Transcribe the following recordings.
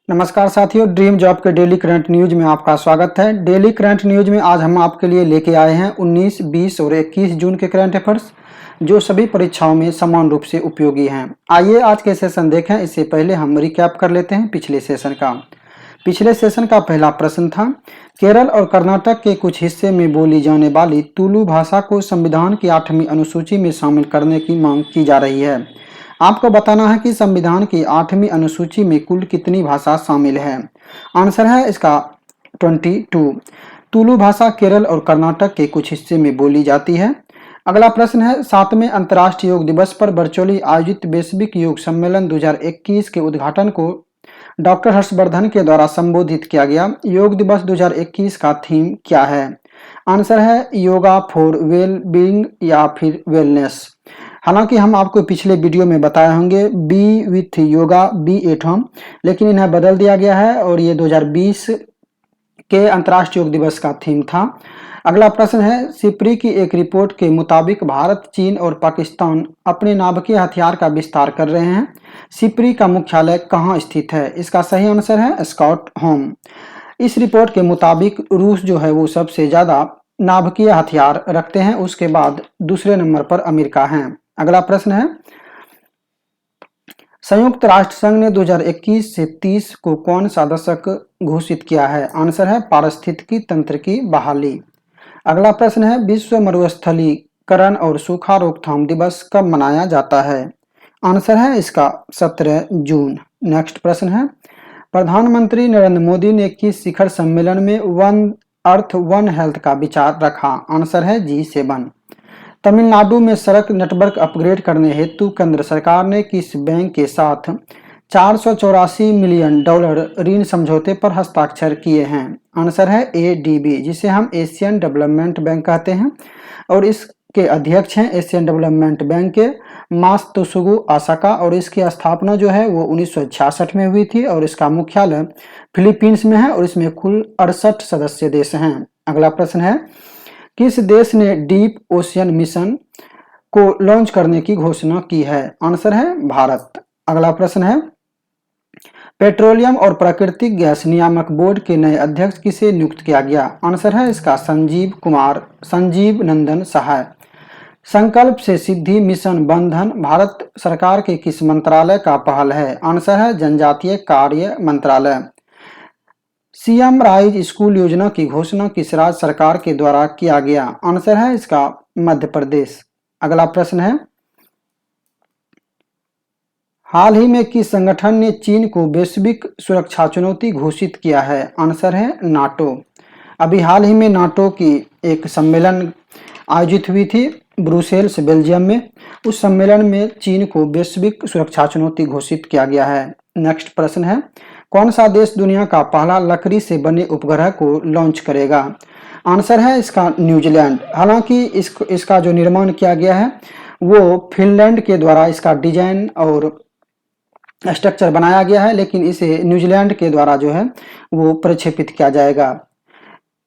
नमस्कार साथियों, dream job के डेली करंट न्यूज में आपका स्वागत है। डेली करंट न्यूज में आज हम आपके लिए लेके आए हैं 19, 20 और 21 जून के करंट अफेयर्स जो सभी परीक्षाओं में समान रूप से उपयोगी हैं। आइए आज के सेशन देखें। इससे पहले हम रिकैप कर लेते हैं पिछले सेशन का। पिछले सेशन का पहला प्रश्न था, केरल और कर्नाटक के कुछ हिस्से में बोली जाने वाली तुलु भाषा को संविधान की 8वीं अनुसूची में शामिल करने की मांग की जा रही है। आपको बताना है कि संविधान की 8वीं अनुसूची में कुल कितनी भाषा शामिल है। आंसर है इसका 22। तुलु भाषा केरल और कर्नाटक के कुछ हिस्से में बोली जाती है। अगला प्रश्न है, 7वें अंतर्राष्ट्रीय योग दिवस पर वर्चुअली आयोजित वैश्विक योग सम्मेलन 2021 के उद्घाटन को डॉक्टर हर्षवर्धन के द्वारा संबोधित किया गया। योग दिवस 2021 का थीम क्या है? आंसर है योगा फॉर वेल बीइंग या फिर वेलनेस। हालांकि हम आपको पिछले वीडियो में बताए होंगे be with yoga be at home, लेकिन इन्हें बदल दिया गया है और ये 2020 के अंतर्राष्ट्रीय योग दिवस का थीम था। अगला प्रश्न है, सिप्री की एक रिपोर्ट के मुताबिक भारत, चीन और पाकिस्तान अपने नाभिकीय हथियार का विस्तार कर रहे हैं। सिप्री का मुख्यालय कहाँ स्थित है? इसका सही आंसर है स्टॉकहोम। इस रिपोर्ट के मुताबिक रूस जो है वो सबसे ज्यादा नाभिकीय हथियार रखते हैं, उसके बाद दूसरे नंबर पर अमेरिका है। अगला प्रश्न है, संयुक्त राष्ट्र संघ ने 2021 से 30 को कौन सा दशक घोषित किया है? आंसर है पारिस्थितिकी तंत्र की बहाली। अगला प्रश्न है, विश्व मरुस्थलीकरण और सूखा रोकथाम दिवस कब मनाया जाता है? आंसर है इसका 17 जून। नेक्स्ट प्रश्न है, प्रधानमंत्री नरेंद्र मोदी ने किस शिखर सम्मेलन में वन अर्थ वन हेल्थ का विचार रखा? आंसर है G7। तमिलनाडु में सड़क नेटवर्क अपग्रेड करने हेतु केंद्र सरकार ने किस बैंक के साथ $484 मिलियन ऋण समझौते पर हस्ताक्षर किए हैं? आंसर है ADB, जिसे हम एशियन डेवलपमेंट बैंक कहते हैं और इसके अध्यक्ष हैं एशियन डेवलपमेंट बैंक के मात्सुतोगु आसाका और इसकी स्थापना जो है वो 1966 में हुई थी और इसका मुख्यालय फिलीपींस में है और इसमें कुल 68 सदस्य देश हैं। अगला प्रश्न है, किस देश ने डीप ओशियन मिशन को लॉन्च करने की घोषणा की है? आंसर है भारत। अगला प्रश्न है, पेट्रोलियम और प्राकृतिक गैस नियामक बोर्ड के नए अध्यक्ष किसे नियुक्त किया गया? आंसर है इसका संजीव नंदन सहाय। संकल्प से सिद्धि मिशन बंधन भारत सरकार के किस मंत्रालय का पहल है? आंसर है जनजातीय कार्य मंत्रालय। सीएम राइज स्कूल योजना की घोषणा किस राज्य सरकार के द्वारा किया गया? आंसर है इसका मध्य प्रदेश। अगला प्रश्न है, हाल ही में किस संगठन ने चीन को वैश्विक सुरक्षा चुनौती घोषित किया है? आंसर है नाटो। अभी हाल ही में नाटो की एक सम्मेलन आयोजित हुई थी ब्रुसेल्स बेल्जियम में। उस सम्मेलन में चीन को वैश्विक सुरक्षा चुनौती घोषित किया गया है। नेक्स्ट प्रश्न है, कौन सा देश दुनिया का पहला लकड़ी से बने उपग्रह को लॉन्च करेगा? आंसर है इसका न्यूजीलैंड। हालांकि इसका जो निर्माण किया गया है वो फिनलैंड के द्वारा इसका डिजाइन और स्ट्रक्चर बनाया गया है, लेकिन इसे न्यूजीलैंड के द्वारा जो है वो प्रक्षेपित किया जाएगा।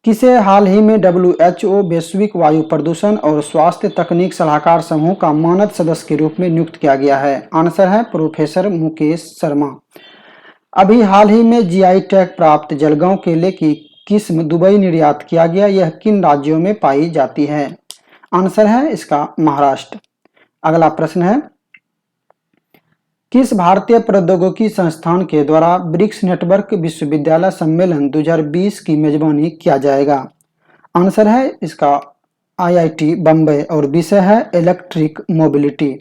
किसे हाल ही में WHO वैश्विक वायु प्रदूषण और स्वास्थ्य तकनीक सलाहकार समूह का मानद सदस्य के रूप में नियुक्त किया गया है? आंसर है प्रोफेसर मुकेश शर्मा। अभी हाल ही में GI टैग प्राप्त जलगांव केले की किस्म दुबई निर्यात किया गया, यह किन राज्यों में पाई जाती है? आंसर है इसका महाराष्ट्र। अगला प्रश्न है, किस भारतीय प्रौद्योगिकी संस्थान के द्वारा ब्रिक्स नेटवर्क विश्वविद्यालय सम्मेलन 2020 की मेजबानी किया जाएगा? आंसर है इसका IIT बम्बई और विषय है इलेक्ट्रिक मोबिलिटी।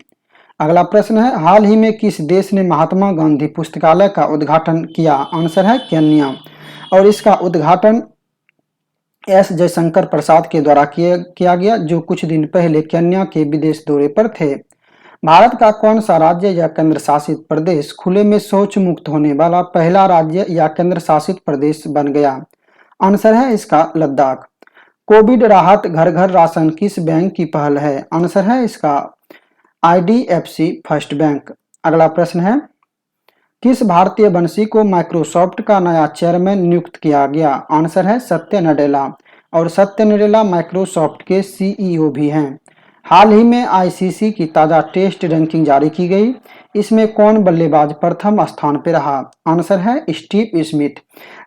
अगला प्रश्न है, हाल ही में किस देश ने महात्मा गांधी पुस्तकालय का उद्घाटन किया? आंसर है केन्या और इसका उद्घाटन S जयशंकर प्रसाद के द्वारा किया गया, जो कुछ दिन पहले केन्या के विदेश दौरे पर थे। भारत का कौन सा राज्य या केंद्र शासित प्रदेश खुले में शौच मुक्त होने वाला पहला राज्य या केंद्र शासित प्रदेश बन गया? आंसर है इसका लद्दाख। कोविड राहत घर घर राशन किस बैंक की पहल है? आंसर है इसका IDFC फर्स्ट बैंक। अगला प्रश्न है, किस भारतीय वंशी को माइक्रोसॉफ्ट का नया चेयरमैन नियुक्त किया गया? आंसर है सत्य नडेला और सत्य नडेला माइक्रोसॉफ्ट के CEO भी हैं। हाल ही में आईसीसी की ताज़ा टेस्ट रैंकिंग जारी की गई। इसमें कौन बल्लेबाज प्रथम स्थान पर रहा? आंसर है स्टीव स्मिथ,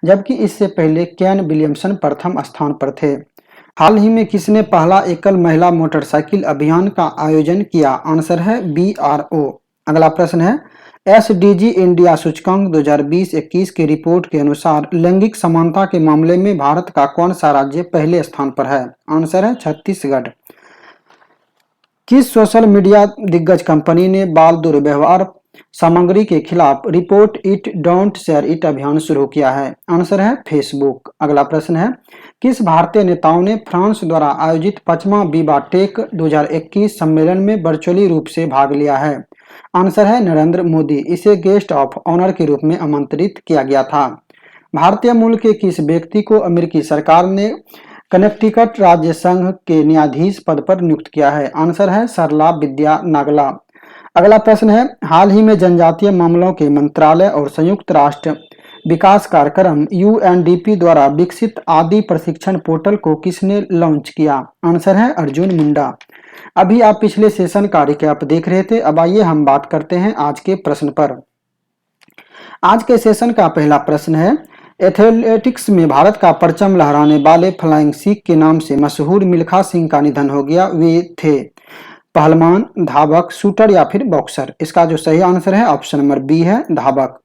जबकि इससे पहले केन विलियमसन प्रथम स्थान पर थे। हाल ही में किसने पहला एकल महिला मोटरसाइकिल अभियान का आयोजन किया? आंसर है बीआरओ। अगला प्रश्न है, एसडीजी इंडिया सूचकांक 2020-21 की रिपोर्ट के अनुसार लैंगिक समानता के मामले में भारत का कौन सा राज्य पहले स्थान पर है? आंसर है छत्तीसगढ़। किस सोशल मीडिया दिग्गज कंपनी ने बाल दुर्व्यवहार सामग्री के खिलाफ report it don't share it अभियान शुरू किया है? आंसर है फेसबुक। अगला प्रश्न है, किस भारतीय नेताओं ने फ्रांस द्वारा आयोजित 5वां विवा टेक 2021 सम्मेलन में वर्चुअली रूप से भाग लिया है? आंसर है नरेंद्र मोदी। इसे गेस्ट ऑफ ऑनर के रूप में आमंत्रित किया गया था। भारतीय मूल के किस व्यक्ति को अमेरिकी सरकार ने कनेक्टिकट राज्य संघ के न्यायाधीश पद पर नियुक्त किया है? आंसर है सरला विद्या नागला। अगला प्रश्न है, हाल ही में जनजातीय मामलों के मंत्रालय और संयुक्त राष्ट्र विकास कार्यक्रम यूएनडीपी द्वारा विकसित आदि प्रशिक्षण पोर्टल को किसने लॉन्च किया? आंसर है अर्जुन मुंडा। अभी आप पिछले सेशन का रिकैप देख रहे थे। अब आइए हम बात करते हैं आज के प्रश्न पर। आज के सेशन का पहला प्रश्न है, एथलेटिक्स में भारत का परचम लहराने वाले फ्लाइंग सिख के नाम से मशहूर मिल्खा सिंह का निधन हो गया। वे थे पहलवान, धावक, शूटर या फिर बॉक्सर? इसका जो सही आंसर है ऑप्शन नंबर बी है धावक।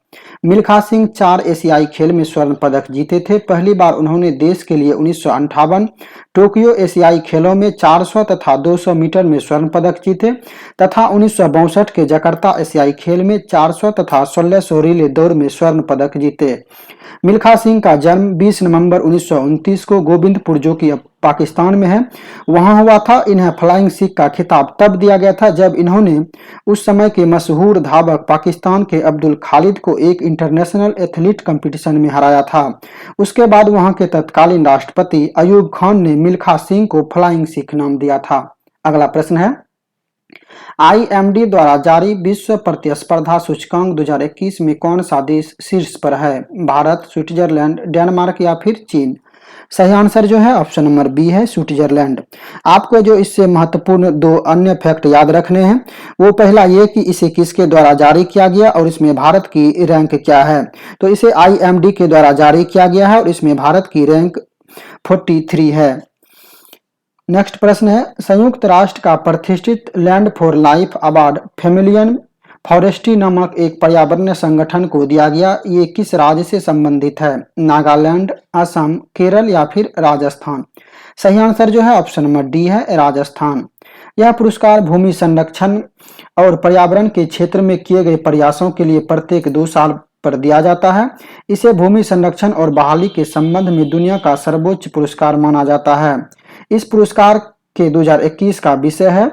मिल्खा सिंह 4 एशियाई खेल में स्वर्ण पदक जीते थे। पहली बार उन्होंने देश के लिए 1958 टोक्यो एशियाई खेलों में 400 तथा 200 मीटर में स्वर्ण पदक जीते तथा 1962 के जकार्ता एशियाई खेल में 400 तथा 1600 रिले दौड़ में स्वर्ण पदक जीते। मिल्खा सिंह का जन्म 20 नवंबर 1929 को गोविंदपुर, जो कि पाकिस्तान में है, वहां हुआ था। इन्हें फ्लाइंग सिख का खिताब तब दिया गया था जब इन्होंने उस समय के मशहूर धावक पाकिस्तान के अब्दुल खालिद को एक इंटरनेशनल एथलीट कंपटीशन में हराया था। उसके बाद वहां के तत्कालीन राष्ट्रपति अयूब खान ने मिल्खा सिंह को फ्लाइंग सिख नाम दिया था। अगला प्रश्न है, आईएमडी द्वारा जारी विश्व प्रतिस्पर्धा सूचकांक 2021 में कौन सा देश शीर्ष पर है? भारत, स्विट्जरलैंड, डेनमार्क या फिर चीन? सही आंसर जो है ऑप्शन नंबर बी है स्विट्जरलैंड। आपको जो इससे महत्वपूर्ण दो अन्य फैक्ट याद रखने हैं, वो पहला ये कि इसे किसके द्वारा जारी किया गया और इसमें भारत की रैंक क्या है। तो इसे आईएमडी के द्वारा जारी किया गया है और इसमें भारत की रैंक 43 है। नेक्स्ट प्रश्न है, संयुक्त राष्ट्र का प्रतिष्ठित लैंड फॉर लाइफ अवार्ड फेमिलियन फॉरेस्ट्री नामक एक पर्यावरणीय संगठन को दिया गया। ये किस राज्य से संबंधित है? नागालैंड, असम, केरल या फिर राजस्थान? सही आंसर जो है ऑप्शन नंबर डी है राजस्थान। यह पुरस्कार भूमि संरक्षण और पर्यावरण के क्षेत्र में किए गए प्रयासों के लिए प्रत्येक 2 साल पर दिया जाता है। इसे भूमि संरक्षण और बहाली के संबंध में दुनिया का सर्वोच्च पुरस्कार माना जाता है। इस पुरस्कार के 2021 का विषय है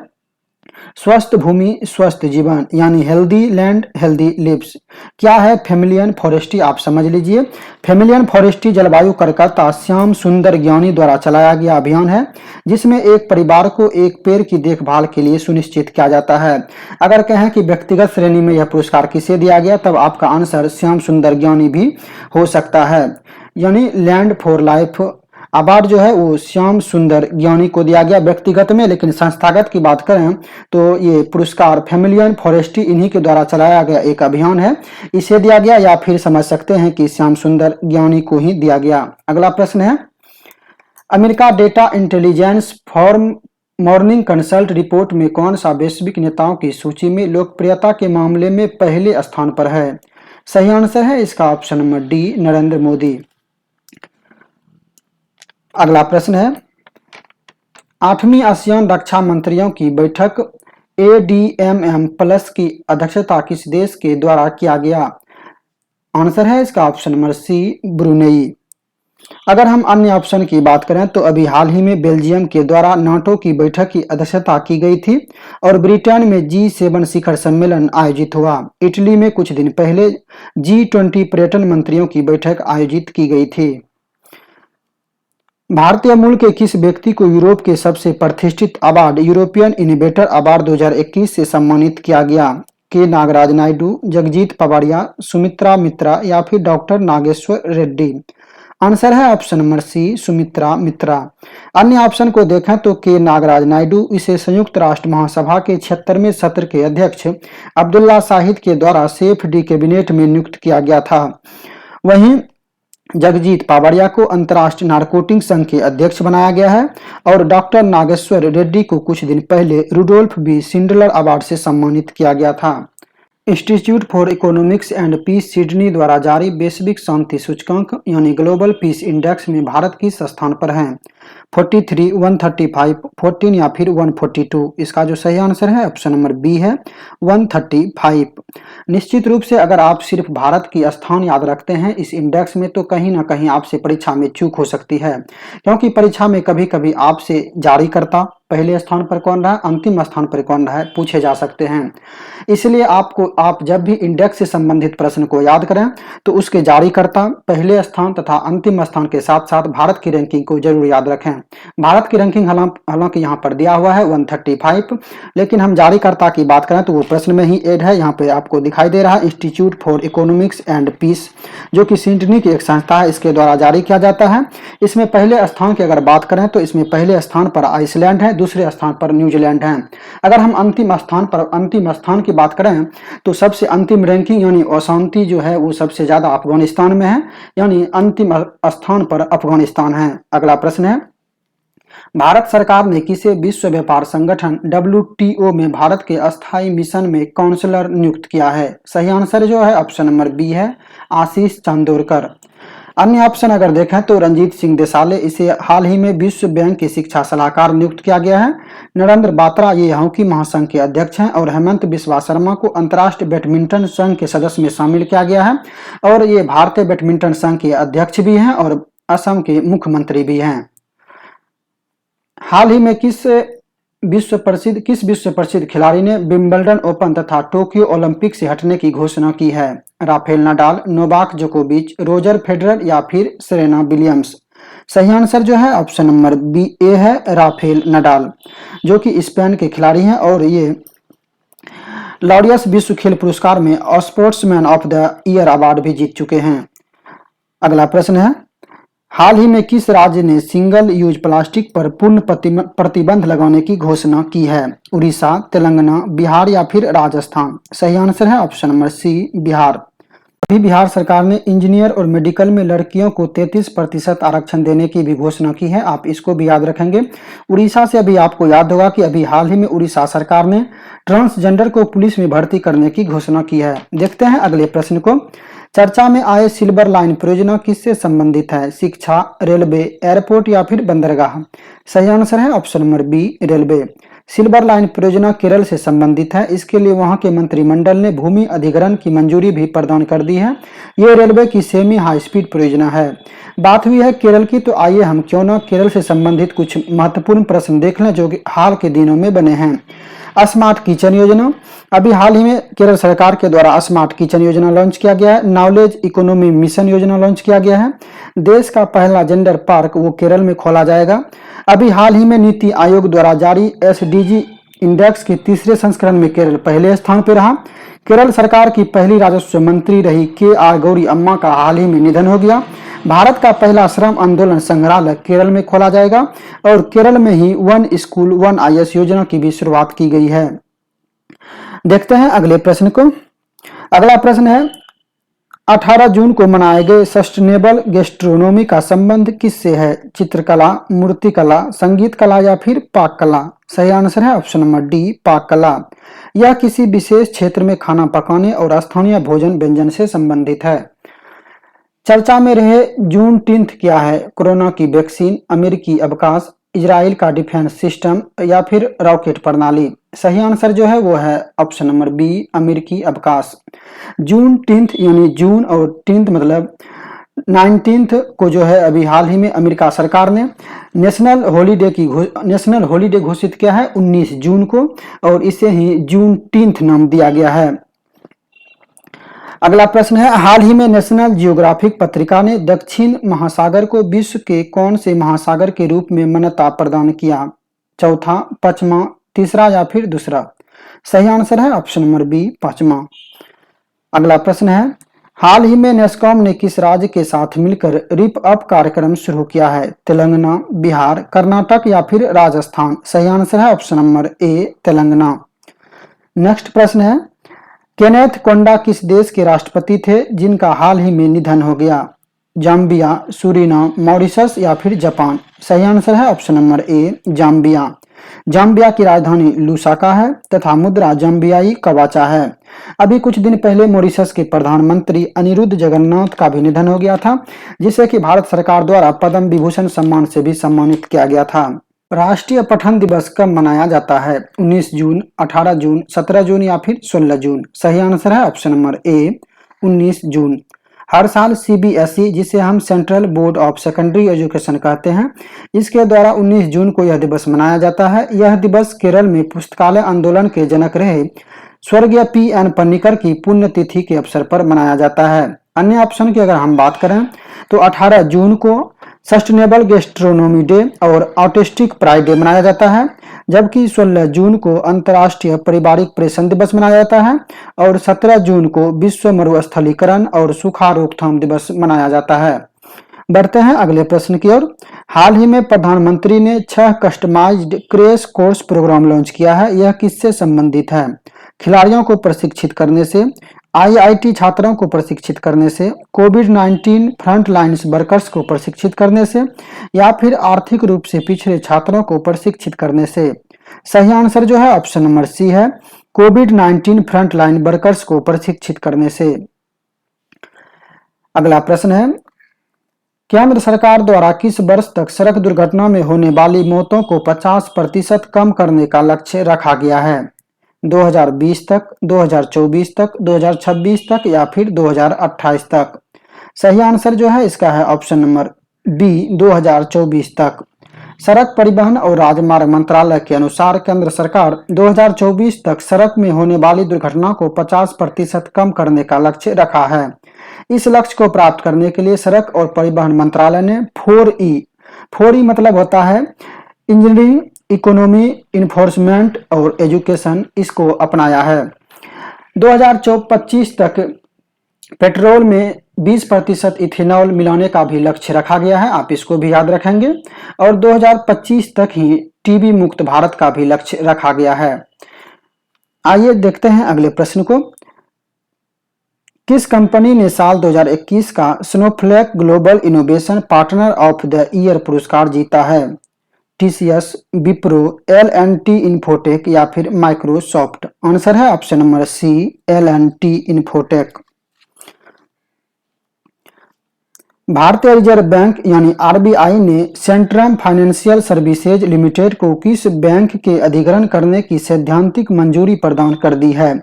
स्वस्थ भूमि स्वस्थ जीवन, यानी हेल्दी लैंड हेल्दी लिव्स। क्या है फेमिलियन फॉरेस्ट्री? आप समझ लीजिए। फेमिलियन फॉरेस्ट्री जलवायु कार्यकर्ता श्याम सुंदर ज्ञानी द्वारा चलाया गया अभियान है, जिसमें एक परिवार को एक पेड़ की देखभाल के लिए सुनिश्चित किया जाता है। अगर कहें कि व्यक्तिगत श्रेणी में यह पुरस्कार किसे दिया गया, तब आपका आंसर श्याम सुंदर ज्ञानी भी हो सकता है। यानी लैंड फॉर लाइफ अवार्ड जो है वो श्याम सुंदर ज्ञानी को दिया गया व्यक्तिगत में, लेकिन संस्थागत की बात करें तो ये पुरस्कार फेमिलियन फॉरेस्ट्री इन्हीं के द्वारा चलाया गया एक अभियान है, इसे दिया गया, या फिर समझ सकते हैं कि श्याम सुंदर ज्ञानी को ही दिया गया। अगला प्रश्न है, America data intelligence form morning consult report में कौन सा वैश्विक नेताओं की सूची में लोकप्रियता के मामले में पहले स्थान पर है? सही आंसर है इसका option number D Narendra Modi. अगला प्रश्न है, 8वीं आसियान रक्षा मंत्रियों की बैठक ADMM प्लस की अध्यक्षता किस देश के द्वारा किया गया? आंसर है इसका ऑप्शन नंबर सी ब्रुनेई। अगर हम अन्य ऑप्शन की बात करें तो अभी हाल ही में बेल्जियम के द्वारा नाटो की बैठक की अध्यक्षता की गई थी और ब्रिटेन में G7 शिखर सम्मेलन आयोजित हुआ। इटली में कुछ दिन पहले G20 पर्यटन मंत्रियों की बैठक आयोजित की गई थी। भारतीय मूल के किस व्यक्ति को यूरोप के सबसे प्रतिष्ठित अवार्ड यूरोपियन इनोवेटर अवार्ड 2021 से सम्मानित किया गया? के नागराज नायडू, जगजीत पवाड़िया, सुमित्रा मित्रा या फिर डॉक्टर नागेश्वर रेड्डी? आंसर है ऑप्शन नंबर सी, सुमित्रा मित्रा। अन्य ऑप्शन को देखें तो के नागराज नायडू, इसे संयुक्त राष्ट्र महासभा के 76वें सत्र के अध्यक्ष अब्दुल्ला शाहिद के द्वारा सेफ डी कैबिनेट में नियुक्त किया गया था। वहीं जगजीत पावड़िया को अंतर्राष्ट्रीय नारकोटिक संघ के अध्यक्ष बनाया गया है और डॉक्टर नागेश्वर रेड्डी को कुछ दिन पहले रुडोल्फ बी शिंडलर अवार्ड से सम्मानित किया गया था। Institute for Economics and Peace Sydney द्वारा जारी वैश्विक शांति सूचकांक यानी ग्लोबल पीस इंडेक्स में भारत किस स्थान पर है? 43, 135, 14 या फिर 142। इसका जो सही आंसर है ऑप्शन नंबर बी है, 135। निश्चित रूप से अगर आप सिर्फ भारत की स्थान याद रखते हैं इस इंडेक्स में तो कहीं ना कहीं आपसे परीक्षा में चूक हो सकती है, क्योंकि परीक्षा में कभी कभी आपसे जारीकर्ता पहले स्थान पर कौन रहा, अंतिम स्थान पर कौन रहा है पूछे जा सकते हैं। इसलिए आप जब भी इंडेक्स से संबंधित प्रश्न को याद करें तो उसके जारीकर्ता, पहले स्थान तथा अंतिम स्थान के साथ साथ भारत की रैंकिंग को जरूर याद रखें। भारत की रैंकिंग हालांकि यहाँ पर दिया हुआ है 135, लेकिन हम जारीकर्ता की बात करें तो वो प्रश्न में ही ऐड है। यहाँ पे आपको दिखाई दे रहा है Institute for Economics and Peace, जो कि सिडनी की एक संस्था है, इसके द्वारा जारी किया जाता है। इसमें पहले स्थान की अगर बात करें तो इसमें पहले स्थान पर आइसलैंड है, दूसरे स्थान पर न्यूजीलैंड है। अगर हम अंतिम स्थान की बात करें तो सबसे अंतिम रैंकिंग यानी अशांति जो है वो सबसे ज्यादा अफगानिस्तान में है, यानी अंतिम स्थान पर अफगानिस्तान है। अगला प्रश्न है, भारत सरकार ने किसे विश्व व्यापार संगठन WTO में भारत के अस्थायी मिशन में काउंसलर नियुक्त किया है? सही आंसर जो है ऑप्शन नंबर बी है, आशीष चांदोरकर। अन्य ऑप्शन अगर देखें तो रंजीत सिंह देसाले, इसे हाल ही में विश्व बैंक के शिक्षा सलाहकार नियुक्त किया गया है। नरेंद्र बात्रा ये हॉकी महासंघ के अध्यक्ष हैं और हेमंत बिस्वा शर्मा को अंतर्राष्ट्रीय बैडमिंटन संघ के सदस्य में शामिल किया गया है और ये भारतीय बैडमिंटन संघ के अध्यक्ष भी हैं और असम के मुख्यमंत्री भी हैं। हाल ही में किस विश्व प्रसिद्ध खिलाड़ी ने विंबलडन ओपन तथा टोक्यो ओलंपिक से हटने की घोषणा की है? राफेल नडाल, नोवाक जोकोविच, रोजर फेडरर या फिर सेरेना विलियम्स? सही आंसर जो है ऑप्शन नंबर बी ए है, राफेल नडाल, जो कि स्पेन के खिलाड़ी हैं और ये लॉरियस विश्व खेल पुरस्कार में sportsman of the year award भी जीत चुके हैं। अगला प्रश्न है, हाल ही में किस राज्य ने सिंगल यूज प्लास्टिक पर पूर्ण प्रतिबंध लगाने की घोषणा की है? उड़ीसा, तेलंगाना, बिहार या फिर राजस्थान? सही आंसर है ऑप्शन नंबर सी, बिहार। अभी बिहार सरकार ने इंजीनियर और मेडिकल में लड़कियों को 33% आरक्षण देने की भी घोषणा की है, आप इसको भी याद रखेंगे। उड़ीसा से अभी आपको याद होगा कि अभी हाल ही में उड़ीसा सरकार ने ट्रांसजेंडर को पुलिस में भर्ती करने की घोषणा की है। देखते हैं अगले प्रश्न को, चर्चा में आए सिल्वर लाइन परियोजना किससे संबंधित है? शिक्षा, रेलवे, एयरपोर्ट या फिर बंदरगाह? सही आंसर है option number B, railway. Silver line परियोजना केरल से संबंधित है, इसके लिए वहां के मंत्रिमंडल ने भूमि अधिग्रहण की मंजूरी भी प्रदान कर दी है। ये रेलवे की सेमी हाई स्पीड परियोजना है। बात हुई है केरल की, तो आइए हम क्यों ना केरल से संबंधित कुछ महत्वपूर्ण प्रश्न देख लें जो कि हाल के दिनों में बने हैं। स्मार्ट किचन योजना, अभी हाल ही में केरल सरकार के द्वारा स्मार्ट किचन योजना लॉन्च किया गया है। नॉलेज इकोनॉमी मिशन योजना लॉन्च किया गया है। देश का पहला जेंडर पार्क वो केरल में खोला जाएगा। अभी हाल ही में नीति आयोग द्वारा जारी SDG इंडेक्स के तीसरे संस्करण में केरल पहले स्थान पर रहा। केरल सरकार की पहली राजस्व मंत्री रही KR गौरी अम्मा का हाल ही में निधन हो गया। भारत का पहला श्रम आंदोलन संग्रहालय केरल में खोला जाएगा और केरल में ही 1 स्कूल 1 IS योजना की भी शुरुआत की गई है। देखते हैं अगले प्रश्न को। अगला प्रश्न है, 18 जून को मनाए गए सस्टेनेबल गैस्ट्रोनोमी का संबंध किससे है? चित्रकला, मूर्तिकला, संगीत कला या फिर पाक कला? सही आंसर है ऑप्शन नंबर डी, पाक कला। यह किसी विशेष क्षेत्र में खाना पकाने और स्थानीय भोजन व्यंजन से संबंधित है। चर्चा में रहे जूनटीन्थ क्या है? कोरोना की वैक्सीन, अमेरिकी अवकाश, इजराइल का डिफेंस सिस्टम या फिर रॉकेट प्रणाली? सही आंसर जो है वो है ऑप्शन नंबर बी, अमेरिकी अवकाश। जूनटीन्थ यानी जून और टीन्थ मतलब 19 को जो है अभी हाल ही में अमेरिका सरकार ने नेशनल हॉलीडे घोषित किया है 19 जून को, और इसे ही जूनटीन्थ नाम दिया गया है। अगला प्रश्न है, हाल ही में नेशनल जियोग्राफिक पत्रिका ने दक्षिण महासागर को विश्व के कौन से महासागर के रूप में मान्यता प्रदान किया? चौथा, पांचवा, तीसरा या फिर दूसरा? सही आंसर है ऑप्शन नंबर बी, पांचवा। अगला प्रश्न है, हाल ही में नेस्कॉम ने किस राज्य के साथ मिलकर रिप अप कार्यक्रम शुरू किया है? तेलंगाना, बिहार, कर्नाटक या फिर राजस्थान? सही आंसर है ऑप्शन नंबर ए, तेलंगाना। नेक्स्ट प्रश्न है, केनेथ कोंडा किस देश के राष्ट्रपति थे जिनका हाल ही में निधन हो गया? जाम्बिया, सूरीनाम, मॉरिशस या फिर जापान? सही आंसर है ऑप्शन नंबर ए, जाम्बिया। जाम्बिया की राजधानी लुसाका है तथा मुद्रा जाम्बियाई कवाचा है। अभी कुछ दिन पहले मॉरिशस के प्रधानमंत्री अनिरुद्ध जगन्नाथ का भी निधन हो गया था, जिसे कि भारत सरकार द्वारा पद्म विभूषण सम्मान से भी सम्मानित किया गया था। राष्ट्रीय पठन दिवस कब मनाया जाता है? 19 जून, 18 जून, 17 जून या फिर 16 जून? सही आंसर है ऑप्शन नंबर ए, 19 जून। हर साल सीबीएसई, जिसे हम central board of secondary education कहते हैं, इसके द्वारा 19 जून को यह दिवस मनाया जाता है। यह दिवस केरल में पुस्तकालय आंदोलन के जनक रहे स्वर्गीय पी.एन. पन्निकर की पुण्यतिथि के अवसर पर मनाया जाता है। अन्य ऑप्शन की अगर हम बात करें तो 18 जून को सस्टेनेबल गैस्ट्रोनोमी डे और ऑटिस्टिक प्राइड डे मनाया जाता है, जबकि 16 जून को अंतर्राष्ट्रीय पारिवारिक प्रेषण दिवस मनाया जाता है और 17 जून को विश्व मरुस्थलीकरण और सूखा रोकथाम दिवस मनाया जाता है। बढ़ते हैं अगले प्रश्न की ओर। हाल ही में प्रधानमंत्री ने 6 customised crash course programme launch किया है। यह किससे संबंधित है? खिलाड़ियों को प्रशिक्षित करने से, आईआईटी छात्रों को प्रशिक्षित करने से, कोविड-19 फ्रंट लाइन्स वर्कर्स को प्रशिक्षित करने से या फिर आर्थिक रूप से पिछड़े छात्रों को प्रशिक्षित करने से? सही आंसर जो है ऑप्शन नंबर सी है, कोविड-19 फ्रंट लाइन वर्कर्स को प्रशिक्षित करने से। अगला प्रश्न है, केंद्र सरकार द्वारा किस वर्ष तक सड़क दुर्घटना में होने वाली मौतों को 50% कम करने का लक्ष्य रखा गया है? 2020 तक, 2024 तक, 2026 तक या फिर 2028 तक? सही आंसर जो है इसका है ऑप्शन नंबर बी, 2024 तक। सड़क परिवहन और राजमार्ग मंत्रालय के अनुसार केंद्र सरकार 2024 तक सड़क में होने वाली दुर्घटना को 50% कम करने का लक्ष्य रखा है। इस लक्ष्य को प्राप्त करने के लिए सड़क और परिवहन मंत्रालय ने 4E मतलब होता है इंजीनियरिंग, इकोनॉमी, इन्फोर्समेंट और एजुकेशन, इसको अपनाया है। 2025 तक पेट्रोल में 20% इथेनॉल मिलाने का भी लक्ष्य रखा गया है, आप इसको भी याद रखेंगे। और 2025 तक ही टीबी मुक्त भारत का भी लक्ष्य रखा गया है। आइए देखते हैं अगले प्रश्न को। किस कंपनी ने साल 2021 का Snowflake global innovation partner of the year पुरस्कार जीता है? टीसीएस, विप्रो, एल&टी इन्फोटेक या फिर माइक्रोसॉफ्ट? आंसर है option number C, L and T Infotech. भारतीय रिजर्व बैंक यानी आरबीआई ने सेंट्रम फाइनेंशियल सर्विसेज लिमिटेड को किस बैंक के अधिग्रहण करने की सैद्धांतिक मंजूरी प्रदान कर दी है?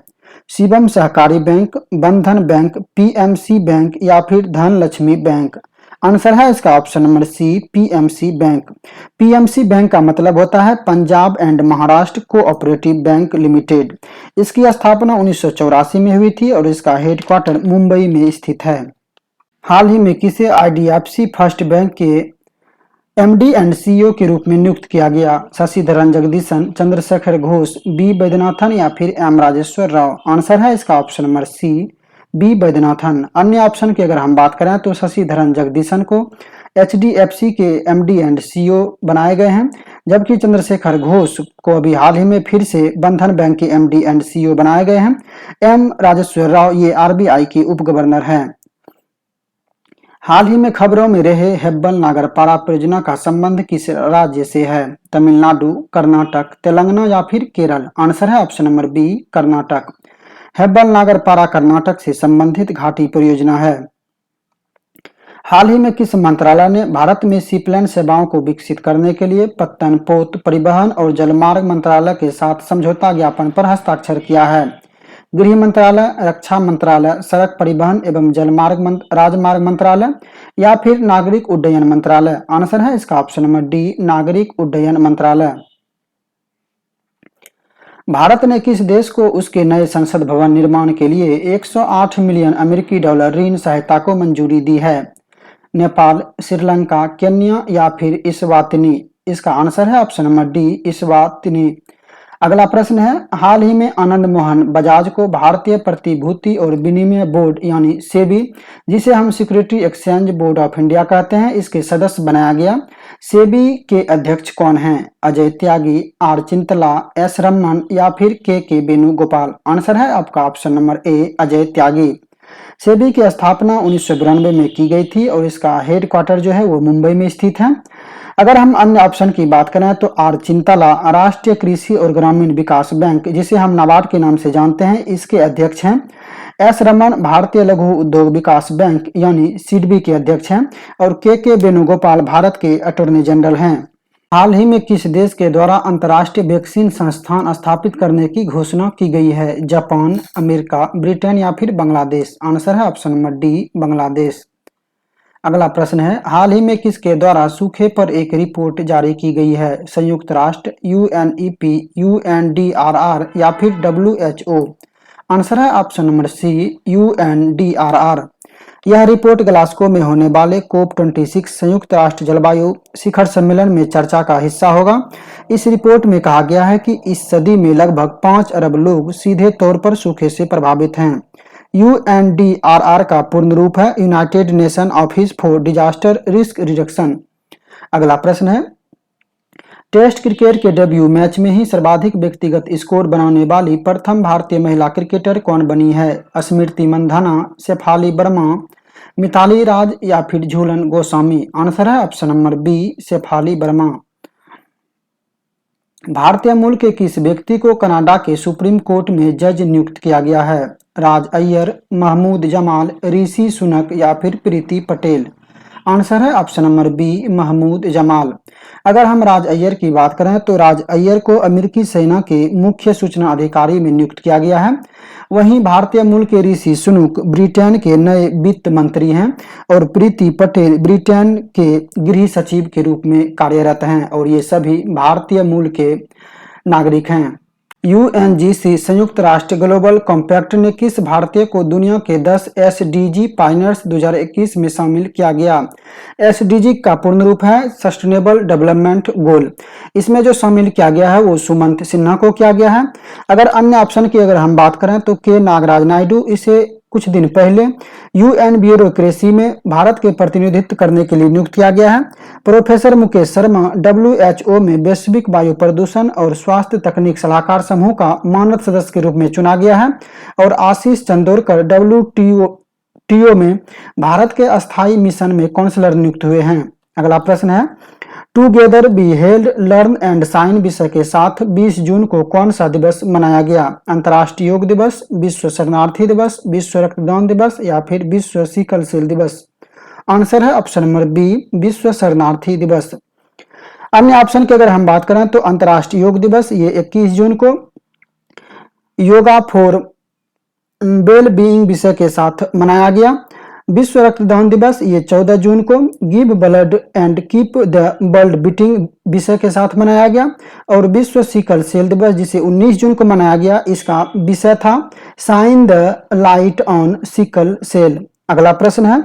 शिवम सहकारी बैंक, बंधन बैंक, पीएमसी बैंक या फिर धनलक्ष्मी बैंक? आंसर है इसका option number C, PMC bank. PMC bank का मतलब होता है Punjab and Maharashtra cooperative bank limited. इसकी स्थापना 1984 में हुई थी और इसका हेडक्वार्टर मुंबई में स्थित है। हाल ही में किसे आईडीएफसी फर्स्ट बैंक के एमडी एंड सीईओ के रूप में नियुक्त किया गया? शशिधरन जगदीशन, चंद्रशेखर घोष, बी वैद्यनाथन या फिर एम राजेश्वर राव? आंसर है इसका option number C, B Vaidyanathan. अन्य ऑप्शन की अगर हम बात करें तो शशिधरन जगदीशन को एचडीएफसी के एमडी एंड सीईओ बनाए गए हैं, जबकि चंद्रशेखर घोष को अभी हाल ही में फिर से बंधन बैंक के एमडी एंड सीईओ बनाए गए हैं। एम राजेश्वर राव ये आरबीआई के उप गवर्नर हैं। हाल ही में खबरों में रहे हेब्बल नागरपारा परियोजना का संबंध किस राज्य से है? तमिलनाडु, कर्नाटक, तेलंगाना या फिर केरल? आंसर है option number B, Karnataka. Hebbal Nagarpara Karnataka से संबंधित घाटी परियोजना है। हाल ही में किस मंत्रालय ने भारत में सीप्लेन सेवाओं को विकसित करने के लिए पत्तनपोत परिवहन और जलमार्ग मंत्रालय के साथ समझौता ज्ञापन पर हस्ताक्षर किया है? गृह मंत्रालय, रक्षा मंत्रालय, सड़क परिवहन एवं राजमार्ग मंत्रालय या फिर नागरिक उड्डयन मंत्रालय? आंसर है इसका ऑप्शन नंबर डी, नागरिक उड्डयन मंत्रालय। भारत ने किस देश को उसके नए संसद भवन निर्माण के लिए 108 मिलियन अमेरिकी डॉलर ऋण सहायता को मंजूरी दी है? नेपाल, श्रीलंका, केन्या या फिर इस्वातिनी? इसका आंसर है ऑप्शन नंबर डी, इस्वातिनी। अगला प्रश्न है, हाल ही में आनंद मोहन बजाज को भारतीय प्रतिभूति और विनिमय बोर्ड यानी सेबी, जिसे हम security exchange board of India कहते हैं, इसके सदस्य बनाया गया। सेबी के अध्यक्ष कौन हैं? अजय त्यागी, आर चिंतला, एस रमन या फिर के वेणुगोपाल? आंसर है आपका ऑप्शन नंबर ए, अजय त्यागी। सेबी की स्थापना 1992 में की गई थी और इसका हेडक्वार्टर जो है वो मुंबई में स्थित है। अगर हम अन्य ऑप्शन की बात करें तो आर चिंतला राष्ट्रीय कृषि और ग्रामीण विकास बैंक, जिसे हम नाबार्ड के नाम से जानते हैं, इसके अध्यक्ष हैं। एस रमन भारतीय लघु उद्योग विकास बैंक यानी सिडबी के अध्यक्ष हैं और के वेणुगोपाल भारत के अटॉर्नी जनरल हैं। हाल ही में किस देश के द्वारा अंतर्राष्ट्रीय वैक्सीन संस्थान स्थापित करने की घोषणा की गई है? जापान, अमेरिका, ब्रिटेन या फिर बांग्लादेश? आंसर है ऑप्शन नंबर डी, बांग्लादेश। अगला प्रश्न है, हाल ही में किसके द्वारा सूखे पर एक रिपोर्ट जारी की गई है? संयुक्त राष्ट्र, यूएनईपी, यूएनडीआरआर या फिर डब्ल्यूएचओ? आंसर है ऑप्शन नंबर सी, यूएनडीआरआर। यह रिपोर्ट ग्लासगो में होने वाले COP26 संयुक्त राष्ट्र जलवायु शिखर सम्मेलन में चर्चा का हिस्सा होगा। इस रिपोर्ट में कहा गया है कि इस सदी में लगभग 5 अरब लोग सीधे तौर पर सूखे से प्रभावित हैं। यूएनडीआरआर का पूर्ण रूप है United nation office for disaster risk reduction. अगला प्रश्न है, टेस्ट क्रिकेट के डेब्यू मैच में ही सर्वाधिक व्यक्तिगत स्कोर बनाने वाली प्रथम भारतीय महिला क्रिकेटर कौन बनी है? स्मृति मंधाना, शेफाली वर्मा, मिताली राज या फिर झूलन गोस्वामी? आंसर है option number B, Shafali Verma. भारतीय मूल के किस व्यक्ति को कनाडा के सुप्रीम कोर्ट में जज नियुक्त किया गया है? राज अय्यर, महमूद जमाल, ऋषि सुनक या फिर प्रीति पटेल? आंसर है option number B, Mahmood Jamal. अगर हम राज अय्यर की बात करें तो राज अय्यर को अमेरिकी सेना के मुख्य सूचना अधिकारी में नियुक्त किया गया है। वहीं भारतीय मूल के ऋषि सुनक ब्रिटेन के नए वित्त मंत्री हैं और प्रीति पटेल ब्रिटेन के गृह सचिव के रूप में कार्यरत हैं और ये सभी भारतीय मूल के नागरिक हैं। यूएनजीसी संयुक्त राष्ट्र ग्लोबल कॉम्पैक्ट ने किस भारतीय को दुनिया के 10 एसडीजी पायनियर्स 2021 में शामिल किया गया? एसडीजी का पूर्ण रूप है सस्टेनेबल डेवलपमेंट गोल। इसमें जो शामिल किया गया है वो सुमंत सिन्हा को किया गया है। अगर अन्य ऑप्शन की अगर हम बात करें तो के नागराज नायडू, इसे कुछ दिन पहले यूएन ब्यूरोक्रेसी में भारत के प्रतिनिधित्व करने के लिए नियुक्त किया गया है। प्रोफेसर मुकेश शर्मा डब्ल्यूएचओ में वैश्विक वायु प्रदूषण और स्वास्थ्य तकनीक सलाहकार समूह का मानद सदस्य के रूप में चुना गया है और आशीष चंदोरकर डब्ल्यूटीओ में भारत के अस्थायी मिशन में काउंसलर नियुक्त हुए हैं। अगला प्रश्न है, together we heal learn and shine विषय के साथ 20 जून को कौन सा दिवस मनाया गया? अंतर्राष्ट्रीय योग दिवस, विश्व शरणार्थी दिवस, विश्व रक्तदान दिवस या फिर विश्व सिकल सेल दिवस? आंसर है ऑप्शन नंबर बी, विश्व शरणार्थी दिवस। अन्य ऑप्शन की अगर हम बात करें तो अंतर्राष्ट्रीय योग दिवस ये 21 जून को, योगा फॉर वेल बीइंग विषय के साथ मनाया गया। विश्व रक्तदान दिवस ये 14 जून को give blood and keep the world beating विषय के साथ मनाया गया और विश्व सिकल सेल दिवस जिसे 19 जून को मनाया गया, इसका विषय था shine the light on sickle cell. अगला प्रश्न है,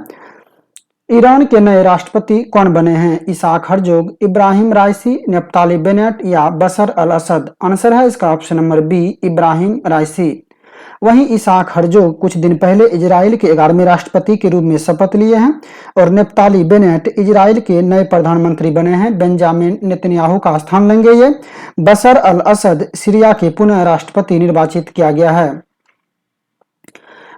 ईरान के नए राष्ट्रपति कौन बने हैं? Isaac Herzog, Ibrahim राइसी, Naftali Bennett या बशर अल असद? आंसर है इसका ऑप्शन नंबर बी, इब्राहिम राइसी। वहीं इसाक हर्जोग कुछ दिन पहले इजराइल के 11वें राष्ट्रपति के रूप में शपथ लिए हैं और नफ्ताली बेनेट इजराइल के नए प्रधानमंत्री बने हैं। बेंजामिन नेतन्याहू का स्थान लेंगे ये। बशर अल असद सीरिया के पुनः राष्ट्रपति निर्वाचित किया गया है।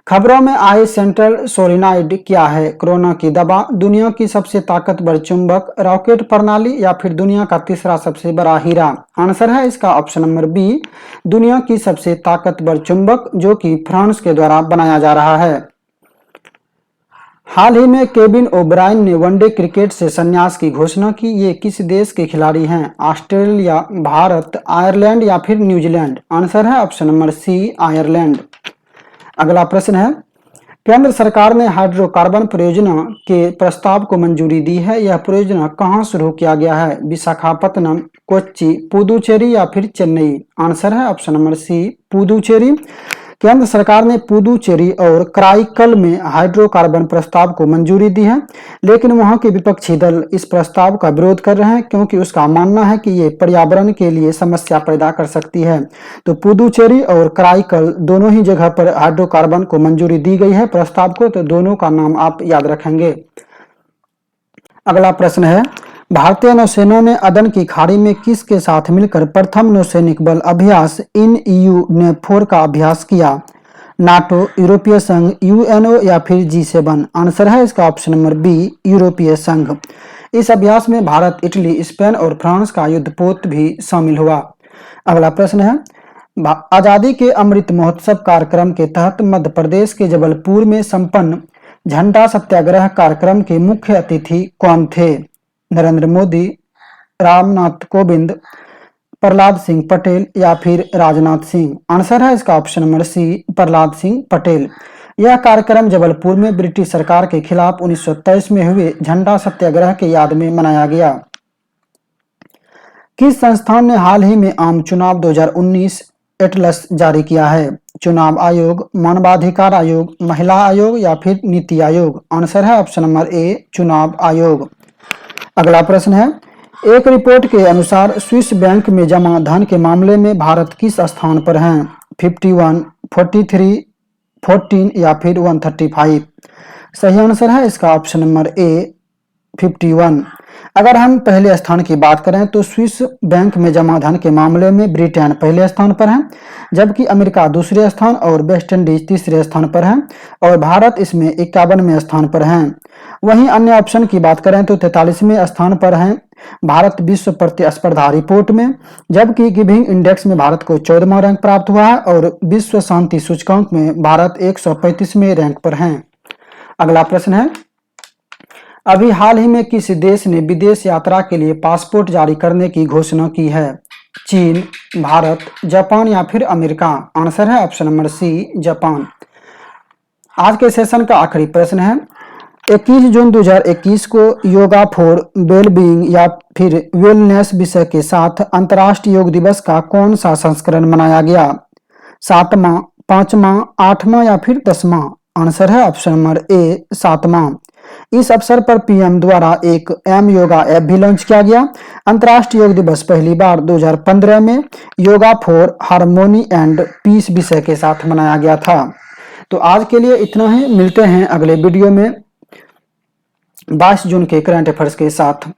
खबरों में आए सेंट्रल सोलिनॉइड क्या है? कोरोना की दवा, दुनिया की सबसे ताकतवर चुंबक, रॉकेट प्रणाली या फिर दुनिया का तीसरा सबसे बड़ा हीरा? आंसर है इसका ऑप्शन नंबर बी, दुनिया की सबसे ताकतवर चुंबक, जो कि फ्रांस के द्वारा बनाया जा रहा है। हाल ही में केविन ओब्रायन ने वनडे क्रिकेट से संन्यास की घोषणा की। ये किस देश के खिलाड़ी हैं? ऑस्ट्रेलिया, भारत, आयरलैंड या फिर न्यूजीलैंड? आंसर है ऑप्शन नंबर सी, आयरलैंड। अगला प्रश्न है, केंद्र सरकार ने हाइड्रोकार्बन परियोजना के प्रस्ताव को मंजूरी दी है। यह परियोजना कहां शुरू किया गया है? विशाखापत्तनम, कोच्चि, पुदुचेरी या फिर चेन्नई? आंसर है ऑप्शन नंबर सी, पुदुचेरी। केंद्र सरकार ने पुदुचेरी और कराईकल में हाइड्रोकार्बन प्रस्ताव को मंजूरी दी है, लेकिन वहां के विपक्षी दल इस प्रस्ताव का विरोध कर रहे हैं क्योंकि उसका मानना है कि ये पर्यावरण के लिए समस्या पैदा कर सकती है। तो पुदुचेरी और कराईकल दोनों ही जगह पर हाइड्रोकार्बन को मंजूरी दी गई है प्रस्ताव को, तो दोनों का नाम आप याद रखेंगे। अगला प्रश्न है, भारतीय नौसेना ने अदन की खाड़ी में किसके साथ मिलकर प्रथम नौसैनिक बल अभ्यास इन EU NAVFOR का अभ्यास किया? नाटो, यूरोपीय संघ, UNO या फिर G7? आंसर है इसका ऑप्शन नंबर बी, यूरोपीय संघ। इस अभ्यास में भारत, इटली, स्पेन और फ्रांस का युद्धपोत भी शामिल हुआ। अगला प्रश्न है, आजादी के अमृत महोत्सव कार्यक्रम के तहत मध्य प्रदेश के जबलपुर में संपन्न झंडा सत्याग्रह कार्यक्रम के मुख्य अतिथि कौन थे? नरेंद्र मोदी, रामनाथ कोविंद, प्रहलाद सिंह पटेल या फिर राजनाथ सिंह? आंसर है इसका option number C, Prahlad Singh Patel. यह कार्यक्रम जबलपुर में ब्रिटिश सरकार के खिलाफ 1923 में हुए झंडा सत्याग्रह के याद में मनाया गया। किस संस्थान ने हाल ही में आम चुनाव 2019 एटलस जारी किया है? चुनाव आयोग, मानवाधिकार आयोग, महिला आयोग या फिर नीति आयोग? आंसर है ऑप्शन नंबर ए, चुनाव आयोग। अगला प्रश्न है, एक रिपोर्ट के अनुसार स्विस बैंक में जमा धन के मामले में भारत किस स्थान पर है? 51, 43, 14 या फिर 135? सही आंसर है इसका ऑप्शन नंबर ए, 51। अगर हम पहले स्थान की बात करें तो स्विस बैंक में जमा धन के मामले में ब्रिटेन पहले स्थान पर है, जबकि अमेरिका दूसरे स्थान और वेस्ट इंडीज तीसरे स्थान पर है और भारत इसमें 51वें स्थान पर है। वहीं अन्य ऑप्शन की बात करें तो 43वें स्थान पर है भारत विश्व प्रतिस्पर्धा रिपोर्ट में, जबकि गिविंग इंडेक्स में भारत को 14वां रैंक प्राप्त हुआ है और विश्व शांति सूचकांक में भारत 135वें रैंक पर है। अगला प्रश्न है, अभी हाल ही में किस देश ने विदेश यात्रा के लिए पासपोर्ट जारी करने की घोषणा की है? चीन, भारत, जापान या फिर अमेरिका? आंसर है ऑप्शन नंबर सी, जापान। आज के सेशन का आखिरी प्रश्न है, 21 जून 2021 को योगा फॉर वेलबीइंग या फिर वेलनेस विषय के साथ अंतर्राष्ट्रीय योग दिवस का कौन सा संस्करण मनाया गया? 7वां, 5वां, 8वां या फिर 10वां? आंसर है ऑप्शन नंबर ए, 7वां। इस अवसर पर पीएम द्वारा एक एम योगा ऐप भी लॉन्च किया गया। अंतर्राष्ट्रीय योग दिवस पहली बार 2015 में yoga for harmony and peace विषय के साथ मनाया गया था। तो आज के लिए इतना ही, मिलते हैं अगले वीडियो में 22 जून के करंट अफेयर्स के साथ।